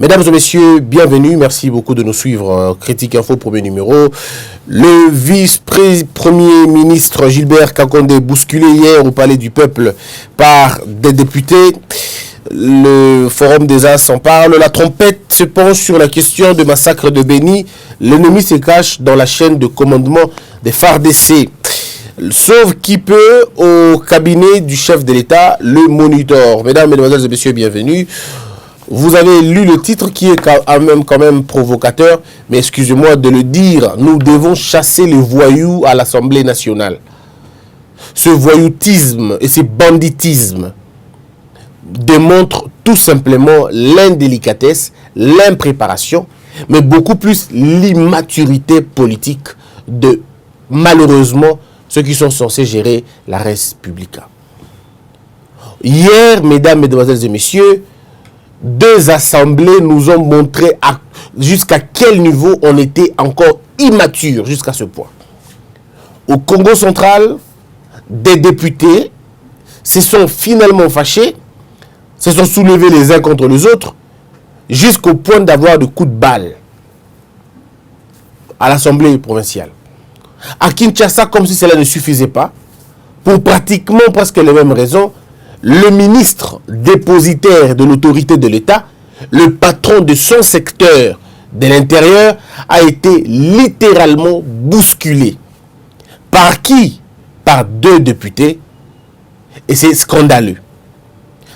Mesdames et messieurs, bienvenue. Merci beaucoup de nous suivre. Critique Info, premier numéro. Le vice-premier ministre Gilbert Kakonde bousculé hier au Palais du Peuple par des députés. Le Forum des As en parle. La trompette se penche sur la question du massacre de Béni. L'ennemi se cache dans la chaîne de commandement des FARDC. Sauf qui peut au cabinet du chef de l'État, le Monitor. Mesdames, Mesdemoiselles et Messieurs, bienvenue. Vous avez lu le titre qui est quand même provocateur, mais excusez-moi de le dire, nous devons chasser les voyous à l'Assemblée nationale. Ce voyoutisme et ce banditisme démontrent tout simplement l'indélicatesse, l'impréparation, mais beaucoup plus l'immaturité politique de, malheureusement, ceux qui sont censés gérer la res publica. Hier, mesdames, mesdemoiselles et messieurs, deux assemblées nous ont montré jusqu'à quel niveau on était encore immature jusqu'à ce point. Au Congo central, des députés se sont finalement fâchés, se sont soulevés les uns contre les autres, jusqu'au point d'avoir de coups de balle à l'Assemblée provinciale. À Kinshasa, comme si cela ne suffisait pas, pour pratiquement presque les mêmes raisons, le ministre dépositaire de l'autorité de l'État, le patron de son secteur de l'intérieur, a été littéralement bousculé. Par qui? Par deux députés. Et c'est scandaleux.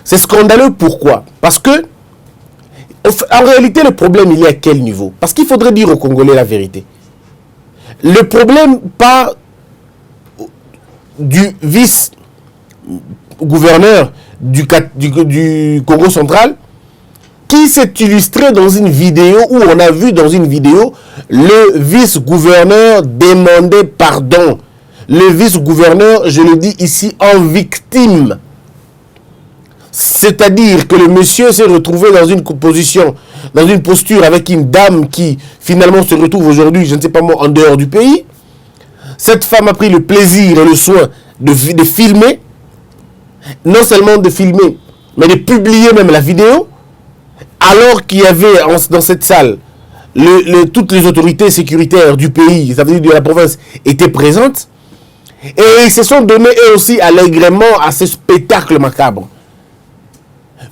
C'est scandaleux pourquoi? Parce que, en réalité, le problème, il est à quel niveau? Parce qu'il faudrait dire aux Congolais la vérité. Le problème part du vice-gouverneur du Congo central qui s'est illustré dans une vidéo où on a vu dans une vidéo le vice-gouverneur demander pardon. Le vice-gouverneur, je le dis ici, en victime. C'est-à-dire que le monsieur s'est retrouvé dans une position, dans une posture avec une dame qui finalement se retrouve aujourd'hui, je ne sais pas moi, en dehors du pays. Cette femme a pris le plaisir et le soin de filmer, non seulement de filmer, mais de publier même la vidéo, alors qu'il y avait dans cette salle, toutes les autorités sécuritaires du pays, ça veut dire de la province, étaient présentes, et ils se sont donnés eux aussi allègrement à ce spectacle macabre,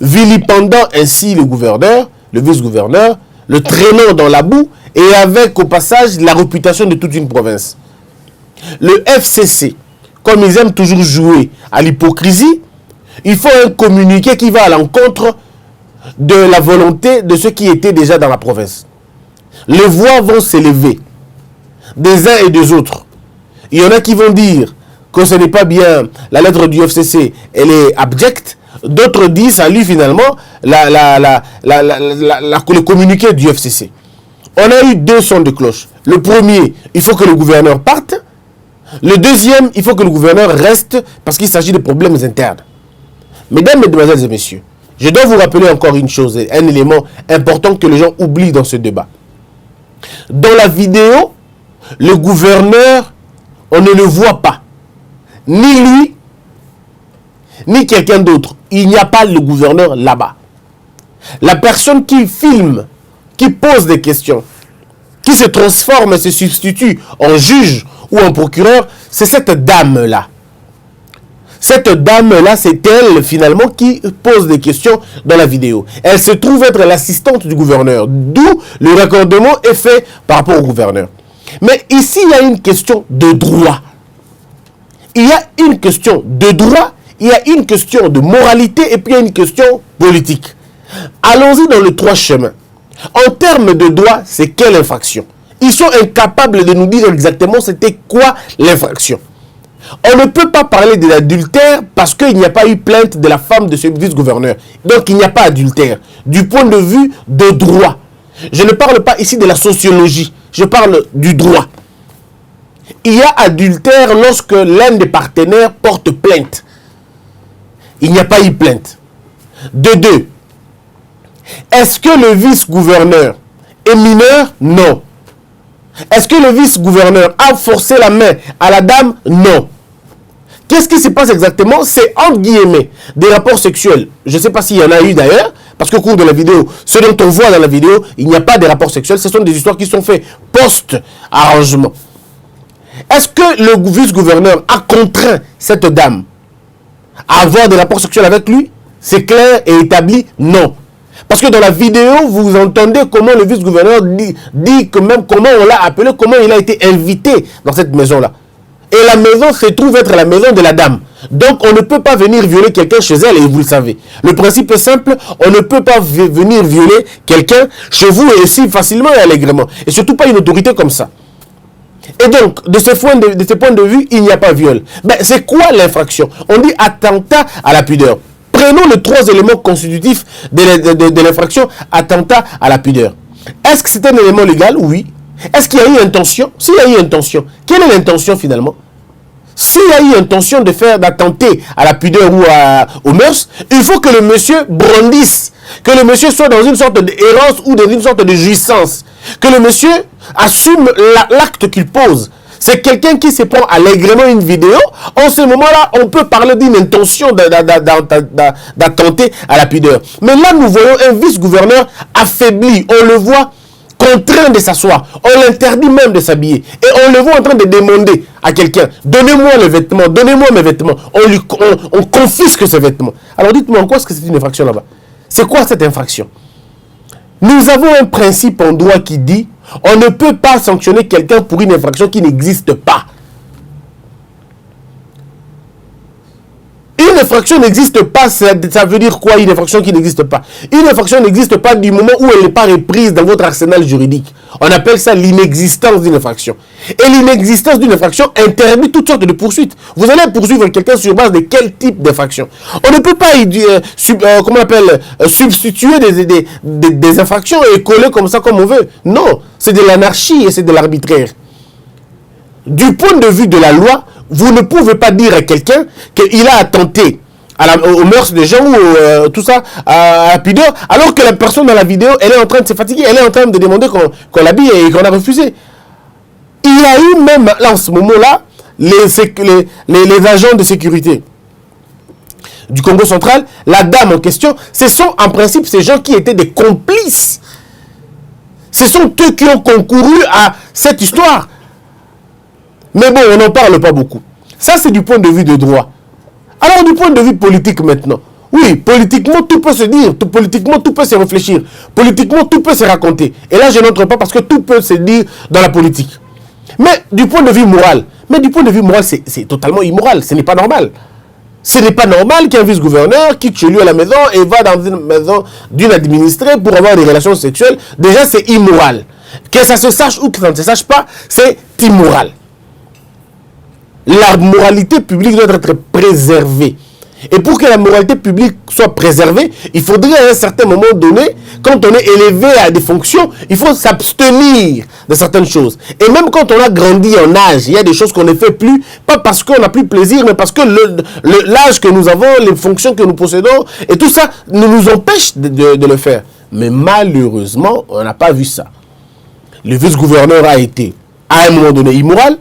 vilipendant ainsi le gouverneur, le vice-gouverneur, le traînant dans la boue, et avec au passage la réputation de toute une province. Le FCC, comme ils aiment toujours jouer à l'hypocrisie, il faut un communiqué qui va à l'encontre de la volonté de ceux qui étaient déjà dans la province. Les voix vont s'élever des uns et des autres. Il y en a qui vont dire que ce n'est pas bien, la lettre du FCC, elle est abjecte. D'autres disent à lui finalement le communiqué du FCC. On a eu deux sons de cloche. Le premier, il faut que le gouverneur parte. Le deuxième, il faut que le gouverneur reste parce qu'il s'agit de problèmes internes. Mesdames, Mesdemoiselles et Messieurs, je dois vous rappeler encore une chose, un élément important que les gens oublient dans ce débat. Dans la vidéo, le gouverneur, on ne le voit pas. Ni lui, ni quelqu'un d'autre. Il n'y a pas le gouverneur là-bas. La personne qui filme, qui pose des questions, qui se transforme et se substitue en juge ou en procureur, c'est cette dame-là. Cette dame-là, c'est elle, finalement, qui pose des questions dans la vidéo. Elle se trouve être l'assistante du gouverneur, d'où le raccordement est fait par rapport au gouverneur. Mais ici, il y a une question de droit. Il y a une question de droit, il y a une question de moralité et puis il y a une question politique. Allons-y dans les trois chemins. En termes de droit, c'est quelle infraction? Ils sont incapables de nous dire exactement c'était quoi l'infraction. On ne peut pas parler de l'adultère parce qu'il n'y a pas eu plainte de la femme de ce vice-gouverneur. Donc il n'y a pas adultère. Du point de vue de droit. Je ne parle pas ici de la sociologie. Je parle du droit. Il y a adultère lorsque l'un des partenaires porte plainte. Il n'y a pas eu plainte. De deux, est-ce que le vice-gouverneur est mineur? Non. Est-ce que le vice-gouverneur a forcé la main à la dame? Non. Qu'est-ce qui se passe exactement? C'est entre guillemets des rapports sexuels. Je ne sais pas s'il y en a eu d'ailleurs, parce qu'au cours de la vidéo, ce dont on voit dans la vidéo, il n'y a pas de rapports sexuels. Ce sont des histoires qui sont faites post-arrangement. Est-ce que le vice-gouverneur a contraint cette dame à avoir des rapports sexuels avec lui? C'est clair et établi? Non. Parce que dans la vidéo, vous entendez comment le vice-gouverneur dit que même comment on l'a appelé, comment il a été invité dans cette maison-là. Et la maison se trouve être la maison de la dame. Donc on ne peut pas venir violer quelqu'un chez elle, et vous le savez. Le principe est simple, on ne peut pas venir violer quelqu'un chez vous et si facilement et allègrement. Et surtout pas une autorité comme ça. Et donc, de ce point de vue, il n'y a pas viol. Ben, c'est quoi l'infraction? On dit attentat à la pudeur. Prenons les 3 éléments constitutifs de l'infraction attentat à la pudeur. Est-ce que c'est un élément légal? Oui. Est-ce qu'il y a eu intention? S'il y a eu intention, quelle est l'intention finalement? S'il y a eu intention d'attenter à la pudeur ou aux mœurs, il faut que le monsieur brandisse, que le monsieur soit dans une sorte d'errance ou dans une sorte de jouissance, que le monsieur assume l'acte qu'il pose. C'est quelqu'un qui se prend allègrement une vidéo. En ce moment-là, on peut parler d'une intention d'attenter à la pudeur. Mais là, nous voyons un vice-gouverneur affaibli. On le voit contraint de s'asseoir. On l'interdit même de s'habiller. Et on le voit en train de demander à quelqu'un, donnez-moi les vêtements, donnez-moi mes vêtements. On confisque ces vêtements. Alors dites-moi, en quoi est-ce que c'est une infraction là-bas? C'est quoi cette infraction? Nous avons un principe en droit qui dit, on ne peut pas sanctionner quelqu'un pour une infraction qui n'existe pas. Une infraction n'existe pas, ça veut dire quoi une infraction qui n'existe pas? Une infraction n'existe pas du moment où elle n'est pas reprise dans votre arsenal juridique. On appelle ça l'inexistence d'une infraction. Et l'inexistence d'une infraction interdit toutes sortes de poursuites. Vous allez poursuivre quelqu'un sur base de quel type d'infraction? On ne peut pas substituer des infractions et coller comme ça comme on veut. Non, c'est de l'anarchie et c'est de l'arbitraire. Du point de vue de la loi, vous ne pouvez pas dire à quelqu'un qu'il a attenté aux mœurs des gens ou tout ça, à la pudeur, alors que la personne dans la vidéo, elle est en train de se fatiguer, elle est en train de demander qu'on l'habille et qu'on a refusé. Il y a eu même, là, en ce moment-là, les agents de sécurité du Congo central, la dame en question, ce sont en principe ces gens qui étaient des complices. Ce sont eux qui ont concouru à cette histoire. Mais bon, on n'en parle pas beaucoup. Ça, c'est du point de vue de droit. Alors, du point de vue politique maintenant. Oui, politiquement, tout peut se dire. Politiquement, tout peut se réfléchir. Politiquement, tout peut se raconter. Et là, je n'entre pas parce que tout peut se dire dans la politique. Mais du point de vue moral, c'est totalement immoral. Ce n'est pas normal. Ce n'est pas normal qu'un vice-gouverneur quitte chez lui à la maison et va dans une maison d'une administrée pour avoir des relations sexuelles. Déjà, c'est immoral. Que ça se sache ou que ça ne se sache pas, c'est immoral. La moralité publique doit être préservée. Et pour que la moralité publique soit préservée, il faudrait à un certain moment donné, quand on est élevé à des fonctions, il faut s'abstenir de certaines choses. Et même quand on a grandi en âge, il y a des choses qu'on ne fait plus, pas parce qu'on n'a plus plaisir, mais parce que l'âge que nous avons, les fonctions que nous possédons, et tout ça nous empêche de le faire. Mais malheureusement, on n'a pas vu ça. Le vice-gouverneur a été, à un moment donné, immoral.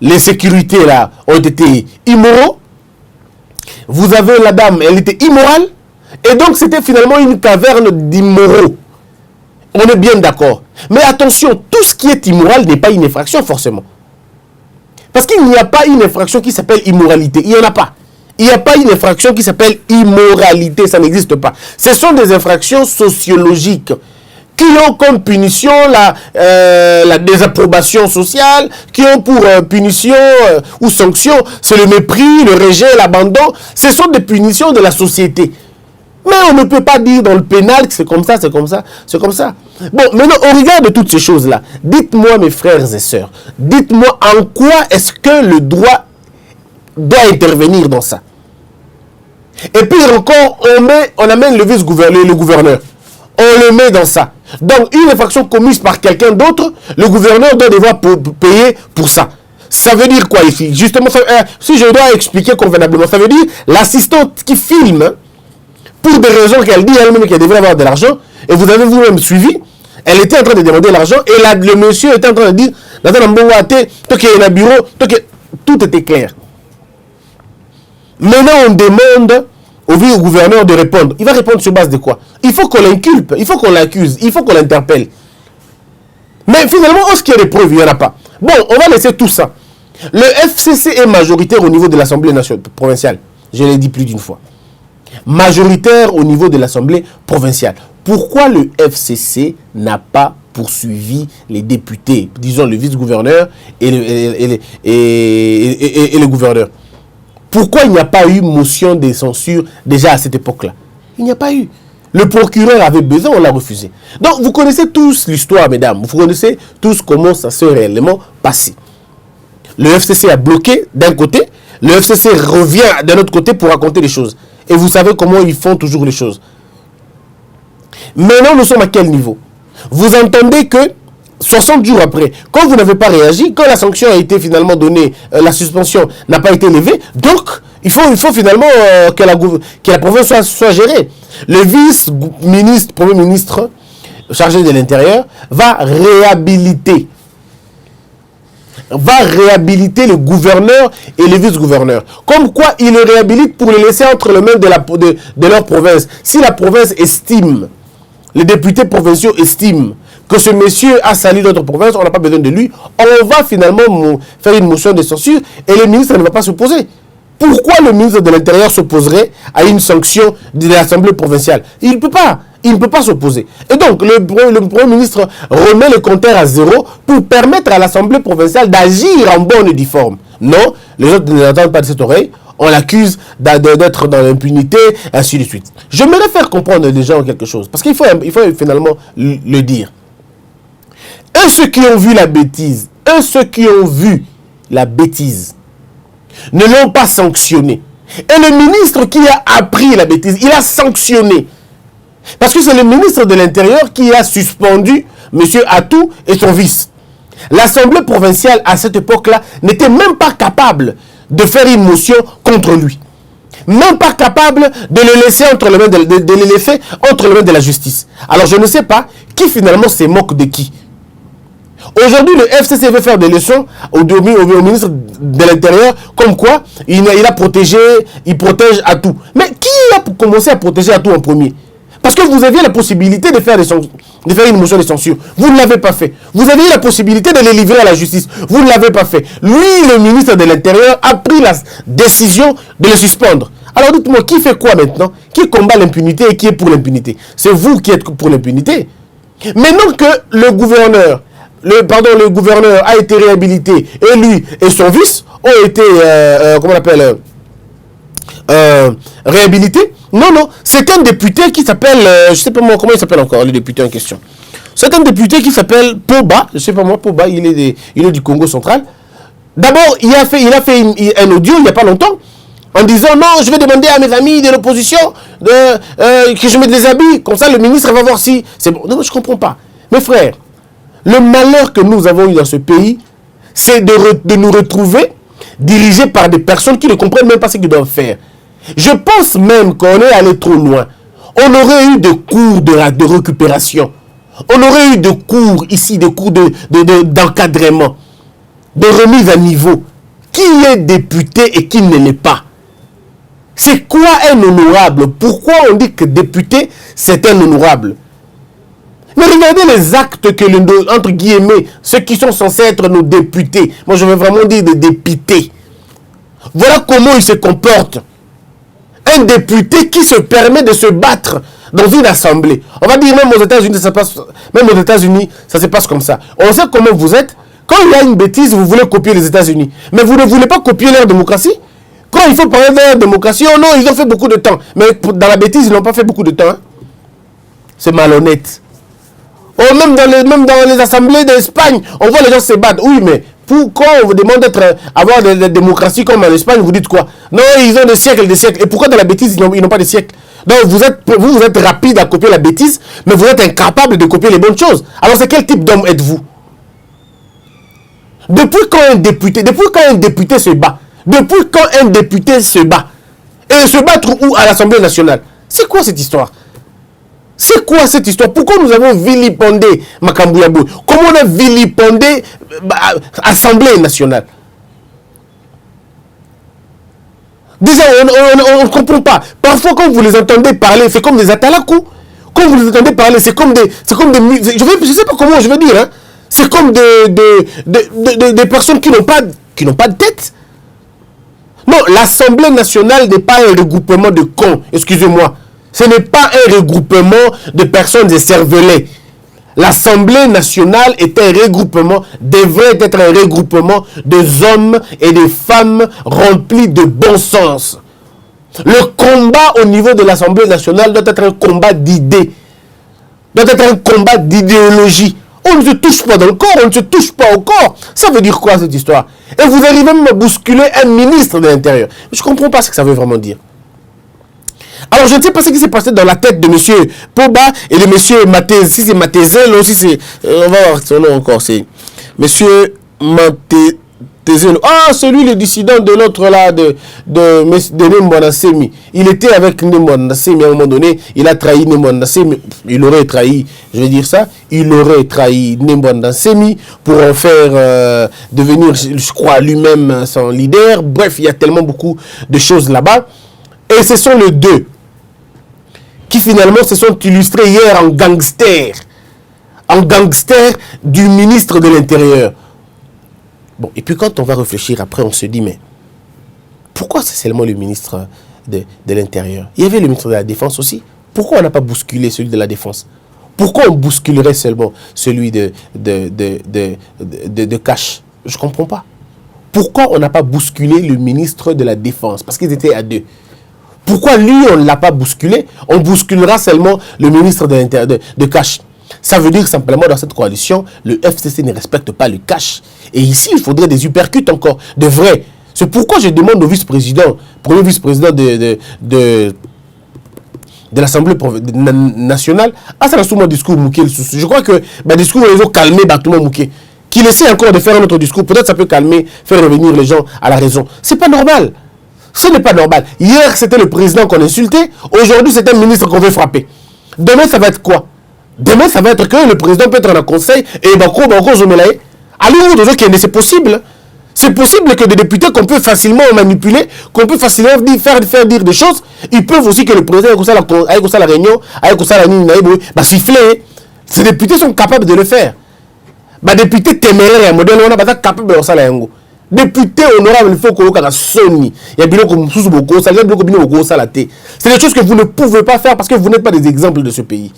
Les sécurités là ont été immoraux. Vous avez la dame, elle était immorale. Et donc c'était finalement une caverne d'immoraux. On est bien d'accord. Mais attention, tout ce qui est immoral n'est pas une infraction forcément. Parce qu'il n'y a pas une infraction qui s'appelle immoralité. Il n'y en a pas. Il n'y a pas une infraction qui s'appelle immoralité. Ça n'existe pas. Ce sont des infractions sociologiques qui ont comme punition la désapprobation sociale, qui ont pour punition ou sanction, c'est le mépris, le rejet, l'abandon. Ce sont des punitions de la société. Mais on ne peut pas dire dans le pénal que c'est comme ça, c'est comme ça, c'est comme ça. Bon, maintenant, au regard de toutes ces choses-là, dites-moi, mes frères et sœurs, dites-moi en quoi est-ce que le droit doit intervenir dans ça. Et puis encore, on amène le vice-gouverneur, le gouverneur. On le met dans ça. Donc, une infraction commise par quelqu'un d'autre, le gouverneur doit devoir payer pour ça. Ça veut dire quoi ici? Justement, si je dois expliquer convenablement, ça veut dire l'assistante qui filme, pour des raisons qu'elle dit elle-même qu'elle devrait avoir de l'argent, et vous avez vous-même suivi, elle était en train de demander l'argent, et là, le monsieur était en train de dire, tout était clair. Maintenant, on demande au gouverneur de répondre. Il va répondre sur base de quoi? Il faut qu'on l'inculpe, il faut qu'on l'accuse, il faut qu'on l'interpelle. Mais finalement, est-ce qu'il y a des preuves? Il n'y en a pas. Bon, on va laisser tout ça. Le FCC est majoritaire au niveau de l'Assemblée nationale provinciale. Je l'ai dit plus d'une fois. Majoritaire au niveau de l'Assemblée provinciale. Pourquoi le FCC n'a pas poursuivi les députés, disons le vice-gouverneur et le gouverneur? Pourquoi il n'y a pas eu motion de censure déjà à cette époque-là? Il n'y a pas eu. Le procureur avait besoin, on l'a refusé. Donc, vous connaissez tous l'histoire, mesdames. Vous connaissez tous comment ça s'est réellement passé. Le FCC a bloqué d'un côté. Le FCC revient d'un autre côté pour raconter les choses. Et vous savez comment ils font toujours les choses. Maintenant, nous sommes à quel niveau? Vous entendez que 60 jours après, quand vous n'avez pas réagi, quand la sanction a été finalement donnée, la suspension n'a pas été levée, donc il faut finalement que la province soit gérée. Le vice-ministre, premier ministre chargé de l'Intérieur, va réhabiliter le gouverneur et le vice-gouverneur. Comme quoi, il le réhabilite pour le laisser entre les mains de leur province. Si la province estime, les députés provinciaux estiment que ce monsieur a sali notre province, on n'a pas besoin de lui, on va finalement faire une motion de censure et le ministre ne va pas s'opposer. Pourquoi le ministre de l'Intérieur s'opposerait à une sanction de l'Assemblée provinciale? Il ne peut pas. Il ne peut pas s'opposer. Et donc, le Premier ministre remet le compteur à zéro pour permettre à l'Assemblée provinciale d'agir en bonne et due forme. Non, les autres ne l'entendent pas de cette oreille. On l'accuse d'être dans l'impunité, ainsi de suite. J'aimerais faire comprendre les gens quelque chose, parce qu'il faut finalement le dire. Et ceux qui ont vu la bêtise, ne l'ont pas sanctionné. Et le ministre qui a appris la bêtise, il a sanctionné. Parce que c'est le ministre de l'Intérieur qui a suspendu M. Atou et son vice. L'Assemblée provinciale, à cette époque-là, n'était même pas capable de faire une motion contre lui. Même pas capable de le laisser entre les mains de le laisser entre les mains de la justice. Alors je ne sais pas qui finalement se moque de qui. Aujourd'hui, le FCC veut faire des leçons au ministre de l'Intérieur, comme quoi il protège Atou. Mais qui a commencé à protéger Atou en premier? Parce que vous aviez la possibilité de faire une motion de censure. Vous ne l'avez pas fait. Vous aviez la possibilité de les livrer à la justice. Vous ne l'avez pas fait. Lui, le ministre de l'Intérieur, a pris la décision de le suspendre. Alors dites-moi, qui fait quoi maintenant? Qui combat l'impunité et qui est pour l'impunité? C'est vous qui êtes pour l'impunité. Maintenant que le gouverneur a été réhabilité et lui et son vice ont été, réhabilités. Non, c'est un député qui s'appelle, je ne sais pas moi comment il s'appelle encore, le député en question. C'est un député qui s'appelle Poba, je ne sais pas moi, Poba, il est du Congo central. D'abord, il a fait un audio il n'y a pas longtemps, en disant non, je vais demander à mes amis de l'opposition que je mette les habits, comme ça le ministre va voir si c'est bon. Non, je ne comprends pas. Mes frères, le malheur que nous avons eu dans ce pays, c'est de nous retrouver dirigés par des personnes qui ne comprennent même pas ce qu'ils doivent faire. Je pense même qu'on est allé trop loin. On aurait eu des cours de récupération. On aurait eu des cours ici, des cours d'encadrement, de remise à niveau. Qui est député et qui ne l'est pas? C'est quoi un honorable? Pourquoi on dit que député, c'est un honorable? Mais regardez les actes que, entre guillemets, ceux qui sont censés être nos députés, moi je veux vraiment dire des députés. Voilà comment ils se comportent. Un député qui se permet de se battre dans une assemblée. On va dire même aux États-Unis, ça se passe comme ça. On sait comment vous êtes. Quand il y a une bêtise, vous voulez copier les États-Unis. Mais vous ne voulez pas copier leur démocratie. Quand il faut parler de leur démocratie, oh non, ils ont fait beaucoup de temps. Mais dans la bêtise, ils n'ont pas fait beaucoup de temps. Hein. C'est malhonnête. Oh, même dans les assemblées d'Espagne, on voit les gens se battre. Oui, mais quand on vous demande d'avoir de démocratie comme en Espagne, vous dites quoi? Non, ils ont des siècles. Et pourquoi dans la bêtise, ils n'ont pas de siècles? Donc vous êtes rapide à copier la bêtise, mais vous êtes incapable de copier les bonnes choses. Alors c'est quel type d'homme êtes-vous? Depuis quand un député se bat? Depuis quand un député se bat? Et se battre où? À l'Assemblée nationale? C'est quoi cette histoire? C'est quoi cette histoire? Pourquoi nous avons vilipendé Makambu Yabou? Comment on a vilipendé l'Assemblée nationale? Déjà, on ne comprend pas. Parfois, quand vous les entendez parler, c'est comme des atalakou. Quand vous les entendez parler, c'est comme des... Je sais pas comment je veux dire. Hein. C'est comme des personnes qui n'ont pas de tête. Non, l'Assemblée nationale n'est pas un regroupement de cons. Excusez-moi. Ce n'est pas un regroupement de personnes écervelées. L'Assemblée nationale est un regroupement, devrait être un regroupement des hommes et des femmes remplis de bon sens. Le combat au niveau de l'Assemblée nationale doit être un combat d'idées, doit être un combat d'idéologie. On ne se touche pas dans le corps, on ne se touche pas au corps. Ça veut dire quoi cette histoire? Et vous arrivez même à bousculer un ministre de l'Intérieur. Je ne comprends pas ce que ça veut vraiment dire. Alors, je ne sais pas ce qui s'est passé dans la tête de M. Poba et de M. Matézel. Si c'est Matézel, aussi c'est... on va voir son nom encore. C'est M. Matézel. Ah, celui, le dissident de l'autre là, de Nembwana Semi. Il était avec Nembwana Semi à un moment donné. Il a trahi Nembwana Semi. Il aurait trahi, je vais dire ça, il aurait trahi Nembwana Semi pour en faire devenir, je crois, lui-même son leader. Bref, il y a tellement beaucoup de choses là-bas. Et ce sont les deux qui finalement se sont illustrés hier en gangster du ministre de l'Intérieur. Bon, et puis quand on va réfléchir après, on se dit, mais pourquoi c'est seulement le ministre de l'Intérieur? Il y avait le ministre de la Défense aussi. Pourquoi on n'a pas bousculé celui de la Défense? Pourquoi on bousculerait seulement celui de Cash? Je ne comprends pas. Pourquoi on n'a pas bousculé le ministre de la Défense? Parce qu'ils étaient à deux. Pourquoi lui, on ne l'a pas bousculé? On bousculera seulement le ministre de Cash. Ça veut dire simplement dans cette coalition, le FCC ne respecte pas le cash. Et ici, il faudrait des uppercuts encore, de vrais. C'est pourquoi je demande au vice-président, premier vice-président de l'Assemblée nationale, à ça mon discours Mouké. Je crois que le discours ils ont calmé tout le monde Mouké. Qu'il essaie encore de faire un autre discours, peut-être ça peut calmer, faire revenir les gens à la raison. C'est pas normal. Ce n'est pas normal. Hier, c'était le président qu'on insultait. Aujourd'hui, c'est un ministre qu'on veut frapper. Demain, ça va être quoi? Demain, ça va être que le président peut être dans le conseil et c'est possible. C'est possible que des députés qu'on peut facilement manipuler, qu'on peut facilement faire dire des choses, ils peuvent aussi que le président avec la réunion, avec la siffler. Ces députés sont capables de le faire. Les députés téméraires, modèle, on n'a pas capable de faire ça. Député honorable, il faut qu'on ait Sony. Il y a beaucoup c'est des choses que vous ne pouvez pas faire parce que vous n'êtes pas des exemples de ce pays.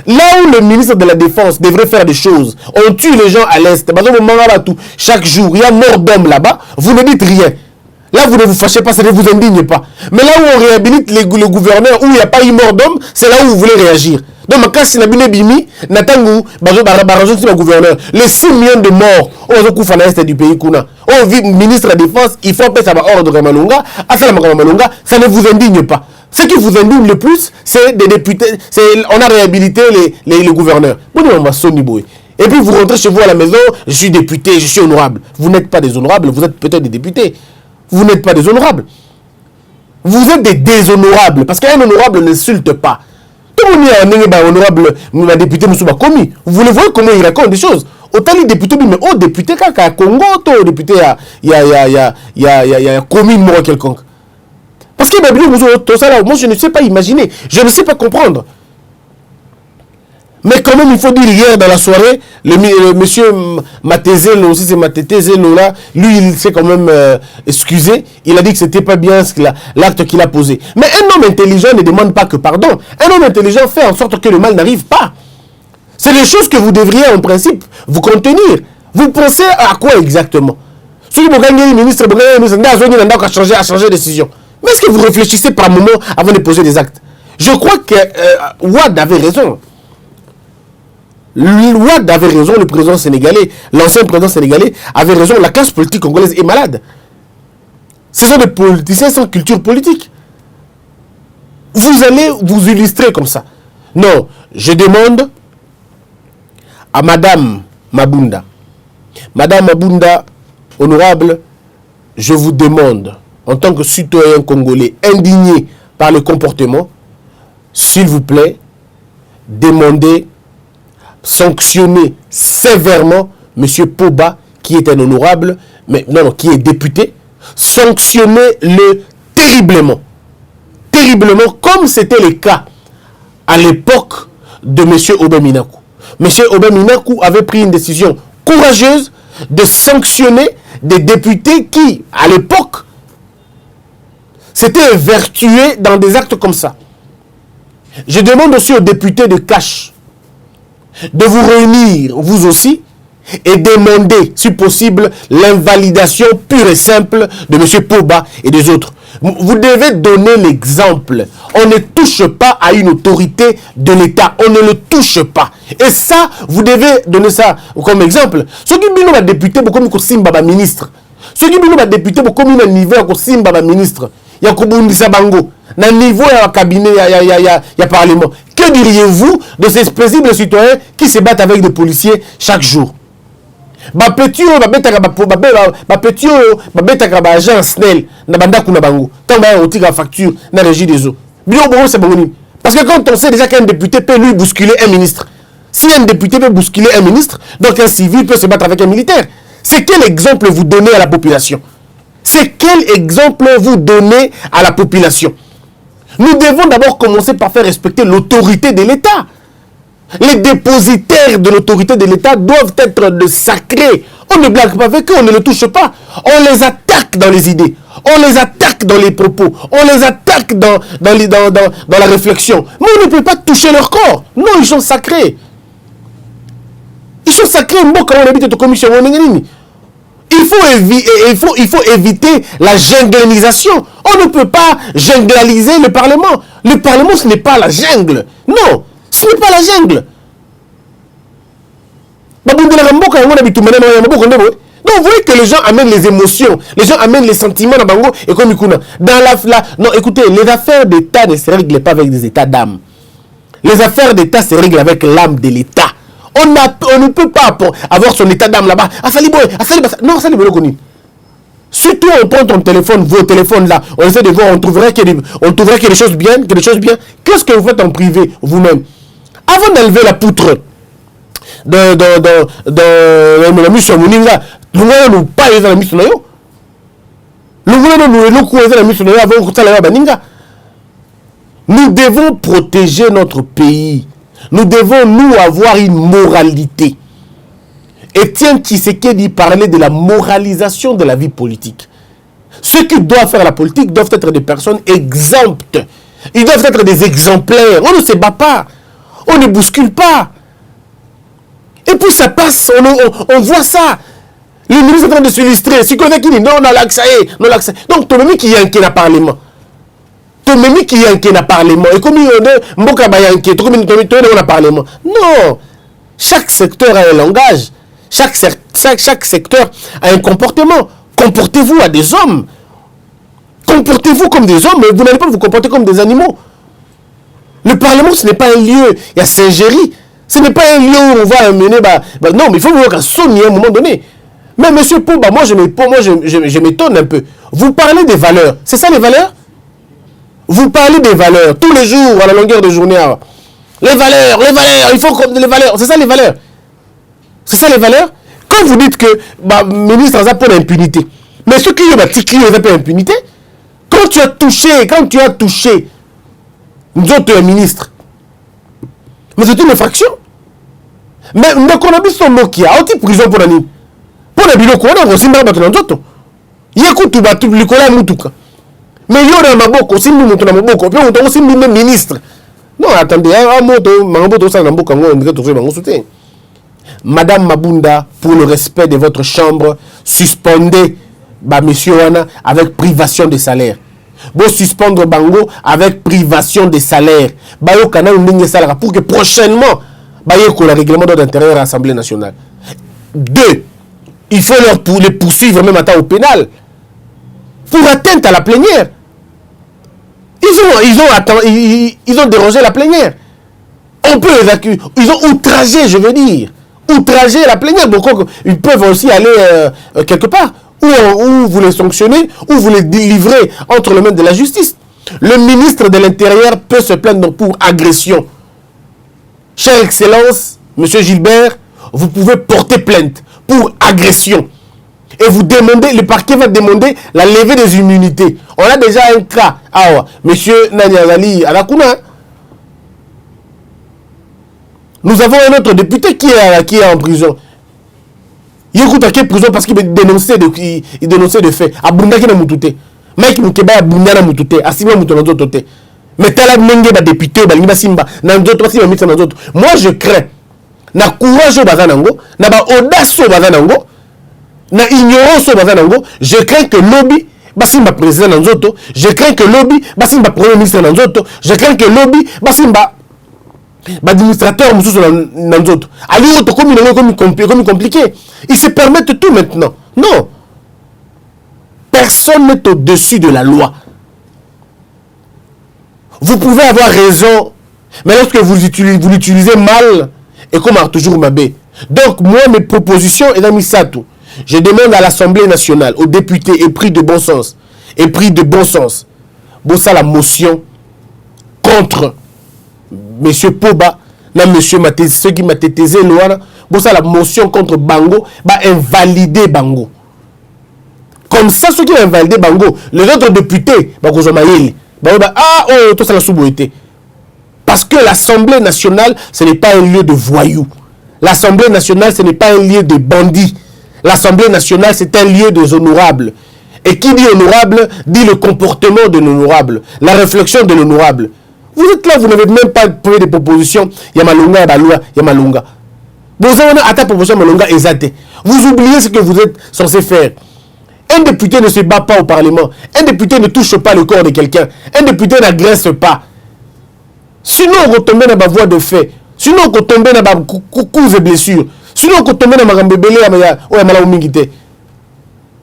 Là où le ministre de la Défense devrait faire des choses, on tue les gens à l'Est. Chaque jour, il y a mort d'homme là-bas, vous ne dites rien. Là, vous ne vous fâchez pas, ça ne vous indigne pas. Mais là où on réhabilite le gouverneur, où il n'y a pas eu mort d'homme, c'est là où vous voulez réagir. Donc, quand si Nabine Bimi, Natangu, le gouverneur, les 6 millions de morts, on coupe à l'Est du pays, on vit ministre de la Défense, il faut appeler ça ordre de Malunga, ça ne vous indigne pas. Ce qui vous indigne le plus, c'est des députés, on a réhabilité les gouverneurs. Et puis vous rentrez chez vous à la maison, je suis député, je suis honorable. Vous n'êtes pas des honorables, vous êtes peut-être des députés. Vous n'êtes pas des honorables. Vous êtes des déshonorables, parce qu'un honorable n'insulte pas. Tout le monde est un honorable, un député Moussouba commis. Vous le voyez comment il raconte des choses. Autant les députés, mais au député, quand il y a Congo, au député, il y a commis mort quelconque. Parce que moi, je ne sais pas imaginer, je ne sais pas comprendre. Mais quand même, il faut dire, hier dans la soirée, le monsieur Matézel, aussi c'est Matézel là, lui, il s'est quand même excusé. Il a dit que c'était pas bien l'acte qu'il a posé. Mais un homme intelligent ne demande pas que pardon. Un homme intelligent fait en sorte que le mal n'arrive pas. C'est les choses que vous devriez, en principe, vous contenir. Vous pensez à quoi exactement? Celui qui est ministre, a changé de décision. Mais est-ce que vous réfléchissez par moment avant de poser des actes? Je crois que Ouad avait raison. Ouad avait raison, le président sénégalais, l'ancien président sénégalais avait raison, la classe politique congolaise est malade. Ce sont des politiciens sans culture politique. Vous allez vous illustrer comme ça. Non, je demande à Madame Mabunda. Madame Mabunda, honorable, je vous demande, en tant que citoyen congolais indigné par le comportement, s'il vous plaît, demandez, sanctionner sévèrement M. Poba, qui est un honorable, mais non, qui est député, sanctionnez-le terriblement. Terriblement, comme c'était le cas à l'époque de M. Aubin Minakou. M. Aubin Minakou avait pris une décision courageuse de sanctionner des députés qui, à l'époque, s'étaient vertués dans des actes comme ça. Je demande aussi aux députés de Cash de vous réunir, vous aussi, et demander, si possible, l'invalidation pure et simple de M. Poba et des autres. Vous devez donner l'exemple. On ne touche pas à une autorité de l'État. On ne le touche pas. Et ça, vous devez donner ça comme exemple. Ceux qui sont députés, comme Simba ministre. Ceux qui sont députés, comme un niveau Simba ministre. Il y a Kobundisa Bango. Dans le niveau du cabinet, il y a parlement. Que diriez-vous de ces paisibles citoyens qui se battent avec des policiers chaque jour? Bapetio agent SNEL na banda kuna bango tant ba otika facture na régie des eaux bilo bon c'est bon parce que quand on sait déjà qu'un député peut lui bousculer un ministre, si un député peut bousculer un ministre, donc un civil peut se battre avec un militaire. C'est quel exemple vous donnez à la population? C'est quel exemple vous donnez à la population? Nous devons d'abord commencer par faire respecter l'autorité de l'État. Les dépositaires de l'autorité de l'État doivent être de sacrés. On ne blague pas avec eux, on ne les touche pas. On les attaque dans les idées. On les attaque dans les propos. On les attaque dans la réflexion. Mais on ne peut pas toucher leur corps. Non, ils sont sacrés. Ils sont sacrés. Il faut éviter la junglisation. On ne peut pas jungliser le Parlement. Le Parlement, ce n'est pas la jungle. Non. Ce n'est pas la jungle. Donc vous voyez que les gens amènent les émotions, les gens amènent les sentiments dans Bango et comme non, écoutez, les affaires d'État ne se règlent pas avec des états d'âme. Les affaires d'État se règlent avec l'âme de l'État. On ne peut pas avoir son état d'âme là-bas. Non, ça n'est pas connu. Surtout on prend ton téléphone, vos téléphones là, on essaie de voir, on trouverait qu'il y a des choses bien, Qu'est-ce que vous faites en privé vous-même? Avant d'enlever la poutre la mission Moninga, nous n'avons pas eu la mission. Nous devons protéger notre pays. Nous devons, nous, avoir une moralité. Étienne Tshisekedi parlait de la moralisation de la vie politique. Ceux qui doivent faire la politique doivent être des personnes exemptes. Ils doivent être des exemplaires. On ne se bat pas. On ne bouscule pas. Et puis ça passe, on voit ça. Le ministre est en train de s'illustrer. Si on a qui dit non, on a l'accès. Donc, tu me dis qu'il y a un parlement. Tu me dis qu'il y a un parlement. Et comme il y a un parlement. Non. Chaque secteur a un langage. Chaque secteur a un comportement. Comportez-vous à des hommes. Comportez-vous comme des hommes, mais vous n'allez pas vous comporter comme des animaux. Le Parlement, ce n'est pas un lieu, il y a Saint-Géry. Ce n'est pas un lieu où on va amener... non, mais il faut voir qu'à Sony à un moment donné. Mais M. Pouba, moi, je m'étonne un peu. Vous parlez des valeurs. C'est ça les valeurs? Vous parlez des valeurs tous les jours, à la longueur de journée. Les valeurs, il faut comme les valeurs. C'est ça les valeurs. C'est ça les valeurs. Quand vous dites que ministre a pour l'impunité, mais ceux qui ont pour l'impunité, quand tu as touché nous autres ministres, mais c'est une infraction. Mais nous avons son mot qui a été prison pour l'année. Pour les biloko, on a aussi mal battu dans d'autres. Il y a tout battu, le colère moutuka. Mais il y a un maboko, si nous montons un maboko, puis on aussi même ministre. Non, attendez, un moto, Mamboto, ça n'a pas de Madame Mabunda, pour le respect de votre chambre, suspendez monsieur Wana avec privation de salaire. Bon, suspendre Bango avec privation de salaire. Bayo Kana pour que prochainement, Bayo le règlement d'ordre intérieur à l'Assemblée nationale. 2. Il faut les poursuivre même au pénal. Pour atteinte à la plénière. Ils ont dérangé la plénière. On peut les accuser. Ils ont outragé, je veux dire. Outragé la plénière. Donc, ils peuvent aussi aller quelque part. Ou vous les sanctionnez, ou vous les délivrez entre les mains de la justice. Le ministre de l'Intérieur peut se plaindre pour agression. Chère Excellence, Monsieur Gilbert, vous pouvez porter plainte pour agression. et vous demandez, le parquet va demander la levée des immunités. On a déjà un cas. Ah, monsieur Nanyazali Alakuna. Nous avons un autre député qui est en prison. Il est en prison parce qu'il dénonçait des faits. Abundaki na mutute. Mike Mukeba abunda na mutute. Asima mutono zotote. Mais tala menge ba député ba linga simba na nzoto ba simba mitsa na nzoto. Moi je crains na courage bazanango, na ba audace bazanango, na ignorance bazanango, je crains que lobby basimba président na nzoto, je crains que lobby basimba premier ministre na nzoto, je crains que lobby basimba administrateur mususu na nzoto. Ali auto comme compliqué. Ils se permettent tout maintenant. Non. Personne n'est au-dessus de la loi. Vous pouvez avoir raison, mais lorsque vous l'utilisez mal, et comme toujours Mabé. Donc, moi, mes propositions, et dans Misato, je demande à l'Assemblée nationale, aux députés, épris de bon sens, bon ça la motion contre M. Poba, là, M. Matézé, ceux qui Matézé, bon ça la motion contre Bango, va invalider Bango. Comme ça, ceux qui ont invalidé Bango, les autres députés, tout ça la sous-boité. Parce que l'Assemblée nationale, ce n'est pas un lieu de voyous. L'Assemblée nationale, ce n'est pas un lieu de bandits. L'Assemblée nationale, c'est un lieu des honorables. Et qui dit honorable, dit le comportement de l'honorable, la réflexion de l'honorable. Vous êtes là, vous n'avez même pas posé des propositions. Yamalunga, Yamalunga, Yamalunga. Vous avez une proposition Yamalunga exatée. Vous oubliez ce que vous êtes censé faire. Un député ne se bat pas au Parlement. Un député ne touche pas le corps de quelqu'un. Un député n'agresse pas. Sinon, on retombe dans ma voie de fait. Sinon, on retombe dans ma coups et blessures. Sinon, on retombe dans ma gambébélé.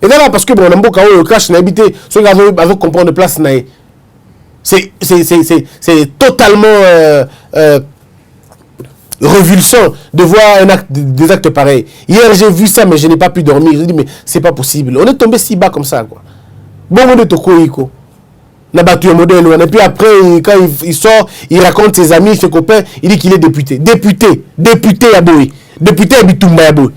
Et là, parce que bon, on a beaucoup de cash, on a habité. Ceux qui avaient comprendre de place, c'est totalement révulsant de voir des actes pareils. Hier, j'ai vu ça, mais je n'ai pas pu dormir. Je dis, mais c'est pas possible. On est tombé si bas comme ça, quoi. Bon, on est au Koiko. On a battu un modèle. Et puis après, quand il sort, il raconte ses amis, ses copains, il dit qu'il est député. Député à Boy. Député à Bitumba à Boy.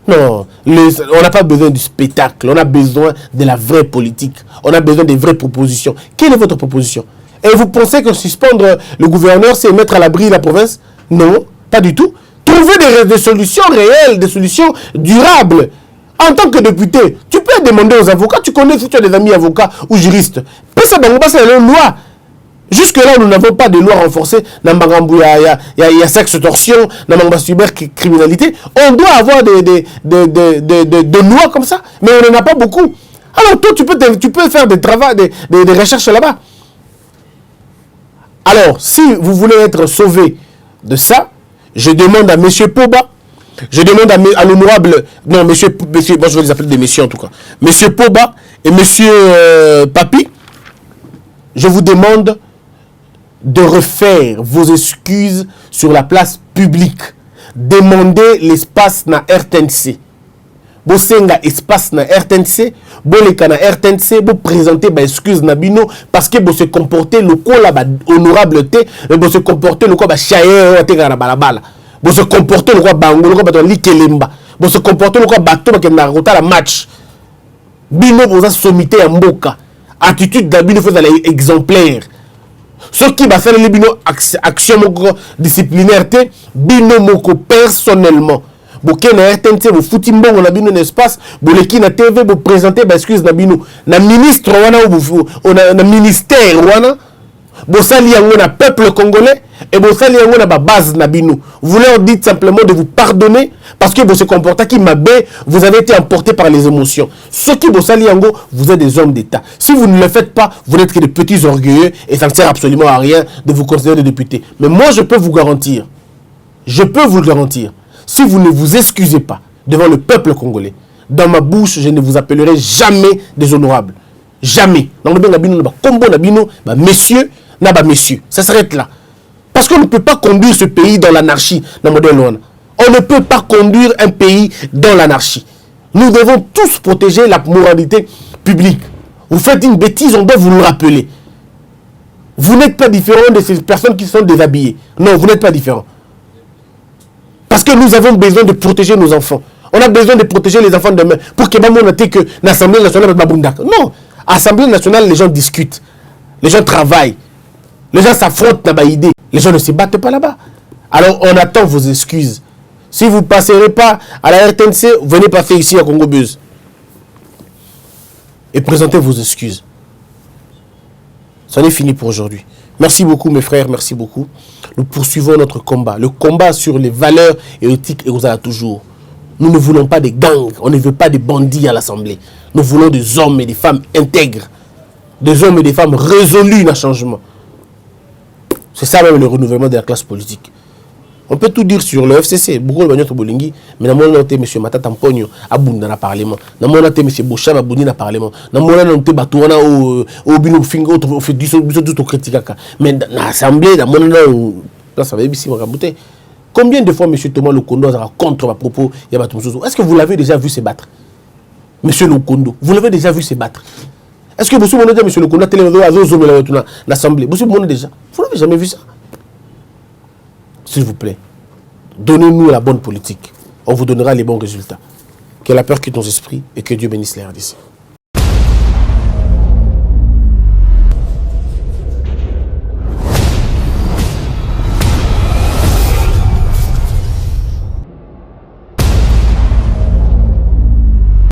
Non, on n'a pas besoin du spectacle. On a besoin de la vraie politique. On a besoin des vraies propositions. Quelle est votre proposition? Et vous pensez que suspendre le gouverneur, c'est mettre à l'abri la province? Non, pas du tout. Trouvez des solutions réelles, des solutions durables. En tant que député, tu peux demander aux avocats, tu connais si tu as des amis avocats ou juristes. Mais ça, c'est la loi. Jusque-là, nous n'avons pas de loi renforcée. Il y a sextorsion, cybercriminalité. On doit avoir des lois comme ça, mais on n'en a pas beaucoup. Alors toi, tu peux faire des recherches là-bas. Alors, si vous voulez être sauvé de ça, je demande à M. Poba, je demande à l'honorable, non, monsieur, moi je vais les appeler des messieurs en tout cas, M. Poba et M. Papi, je vous demande de refaire vos excuses sur la place publique. Demandez l'espace na RTNC. Bosenga espace na RTNC, boleka na RTNC, bo présenter ba excuse na bino parce que bo se comporter le ko la ba honorabilité, bo se comporter le ko ba chayer te na balabala. Bo se comporter le ko bango, le ko ba to likelemba. Bo se comporter le ko bato ba ke na rota la match. Bino bo za sommité ya mboka. Attitude da bino faut aller exemplaire. Ce qui va faire les bino action disciplinaire bino moko personnellement. Boké na RTNC bo futi mbongo na bino na espace boleki na TV bo présenter ba excuse na bino na ministre wana ou na ministère wana bo sali yango na peuple congolais et bo sali yango na ba base na bino. Vous leur dites simplement de vous pardonner parce que vous se comportez qui mabé, vous avez été emporté par les émotions. Ceux qui bo sali yango, vous êtes des hommes d'État. Si vous ne le faites pas, vous n'êtes que des petits orgueilleux et ça ne sert absolument à rien de vous considérer des députés. Mais moi je peux vous garantir, si vous ne vous excusez pas devant le peuple congolais, dans ma bouche, je ne vous appellerai jamais déshonorable. Jamais. Messieurs, ça s'arrête là. Parce qu'on ne peut pas conduire ce pays dans l'anarchie. On ne peut pas conduire un pays dans l'anarchie. Nous devons tous protéger la moralité publique. Vous faites une bêtise, on doit vous le rappeler. Vous n'êtes pas différent de ces personnes qui sont déshabillées. Non, vous n'êtes pas différent. Parce que nous avons besoin de protéger nos enfants. On a besoin de protéger les enfants demain pour que on ait que l'Assemblée nationale non, Assemblée nationale, les gens discutent, les gens travaillent, les gens s'affrontent dans les idées, les gens ne se battent pas là-bas. Alors on attend vos excuses. Si vous ne passerez pas à la RTNC, venez passer ici à Congo Buzz et présentez vos excuses. Ça n'est fini pour aujourd'hui. Merci beaucoup mes frères, merci beaucoup. Nous poursuivons notre combat. Le combat sur les valeurs et l'éthique et vous allez toujours. Nous ne voulons pas des gangs, on ne veut pas des bandits à l'Assemblée. Nous voulons des hommes et des femmes intègres. Des hommes et des femmes résolus dans le changement. C'est ça même le renouvellement de la classe politique. On peut tout dire sur le FCC. Beaucoup de gens bolingi, mais dans mon nom, M. Matata Mpogno a bondi dans le Parlement. Dans mon nom, M. Boucham a bondi dans le Parlement. Dans mon nom, Batouana au Bino Fingo, au fait du tout critique. Mais dans l'Assemblée, dans mon nom, là, ça va être ici, combien de fois M. Thomas Lokondo a contre ma propos? Est-ce que vous l'avez déjà vu se battre? M. Lokondo, vous l'avez déjà vu se battre? Est-ce que vous avez déjà M. Lokondo a télé dans l'Assemblée? Vous l'avez déjà? Vous n'avez jamais vu ça? S'il vous plaît, donnez-nous la bonne politique. On vous donnera les bons résultats. Que la peur quitte nos esprits et que Dieu bénisse les RDC.